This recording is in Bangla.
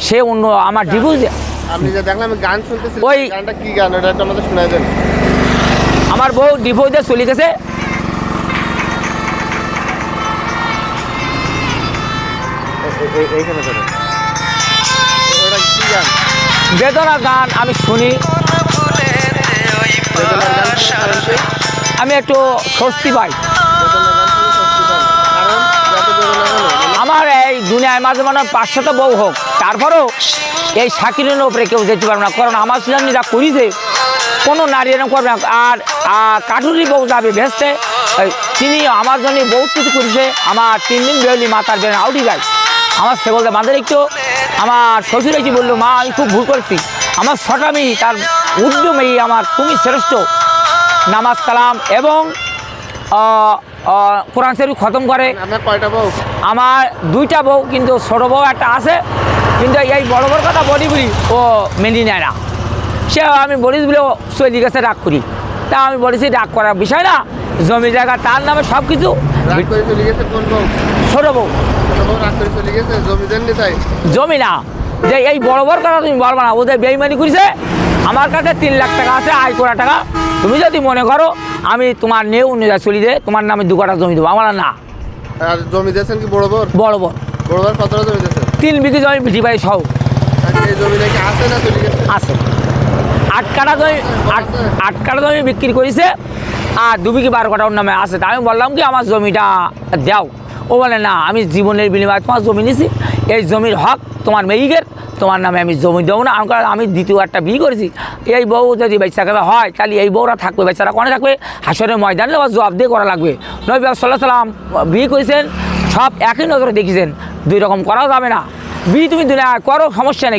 সে অন্য আমার ডিভোর্স। আপনি যে দেখলাম আমি গান শুনতেছি, ওই গানটা কি গান ওটা একটু আমাদের শোনায় দেন। আমার বউ ডিভোর্স দিয়ে চলে গেছে। এইখানে ধরে ওটা কি গান? বেদনা গান আমি শুনি, বেদনার গান শুনে কারণ কি? আমি একটু স্বস্তি পাই। বেদনার গান শুনে স্বস্তি পান। কারণ যত বেদনা হলো আমার এই দুনিয়ায় মাঝে মানে 500 বউ হোক, তারপরেও এই সাকিরের উপরে কেউ যেতে পারবে না, কারণ আমার সিদ্ধান্ত যা করিছে কোনো নারী এরকম করবে না। আর কাঠুরি বউ যাবে ভেসতে, তিনি আমার জন্য বহুত কিছু করেছে। আমার 3 দিন বেরোলি মাতার বের আউটি যায়, আমার সেগুলো বাঁধে একটু। আমার শ্বশুর এসে বললো, মা আমি খুব ভুল করছি। আমার স্বামী তার উদ্যমেই আমার তুমি শ্রেষ্ঠ নামাজ কালাম এবং কোরআন শরীফ খতম করে। আপনার কয়টা বউ? আমার 2টা বউ, কিন্তু ছোটো বউ একটা আছে, কিন্তু এই বড় বড় কথা বলি ও মেনে নেয় না। সে আমি বলিস বলে চলে গেছে রাগ করি। তা আমি বলেছি রাগ করার বিষয় না, জমি জায়গা তার নামে সব কিছু। রাগ করে চলে গেছে কোন বউ? ছোটো বউ। ছোট বউ রাগ করে চলে গেছে, জমি দেননি তাই? জমি না, যে এই বড় বড় কথা তুমি বলবা না, ওদের বেইমানি করেছে। আমার কাছে 3 লাখ টাকা আছে আয় করা টাকা, তুমি যদি মনে করো আমি তোমার নিয়ে অন্য জায়গায় চলে দিয়ে তোমার নামে 2 কাঠা জমি দেবো। আমার না। আর জমি দিয়েছেন কি বড় বড়? বড় বড় বড় বড় কতটা জমি দিয়েছেন? 3 বিঘি জমি পিঠি বাড়ি সহ এই জমি নাকি আছে না চলে গেছে? আছে। 8 কাঠা জমি, 8 কাঠা জমি বিক্রি করেছে, আর 2 বিঘি 12 কাঠা ওর নামে আছে। তা আমি বললাম কি আমার জমিটা দাও। ও বলে না, আমি জীবনের বিনিময়ে তোমার জমি নিছি, এই জমির হক তোমার মেয়েদের, তোমার নামে আমি জমি দেবো না। আমি দ্বিতীয় একটা বিয়ে করেছি, এই বউ যদি বেচাকেটা হয় তাহলে এই বউরা থাকবে, বেচারা কোনে থাকবে? হাসরের ময়দানে আবার জবাব দিয়ে করা লাগবে। নবী সাল্লাল্লাহু আলাইহি সাল্লাম বিয়ে করেছেন, সব একই নজরে দেখেছেন, 2 রকম করাও যাবে না। বিয়ে তুমি দুনিয়া করো, সমস্যা নেই।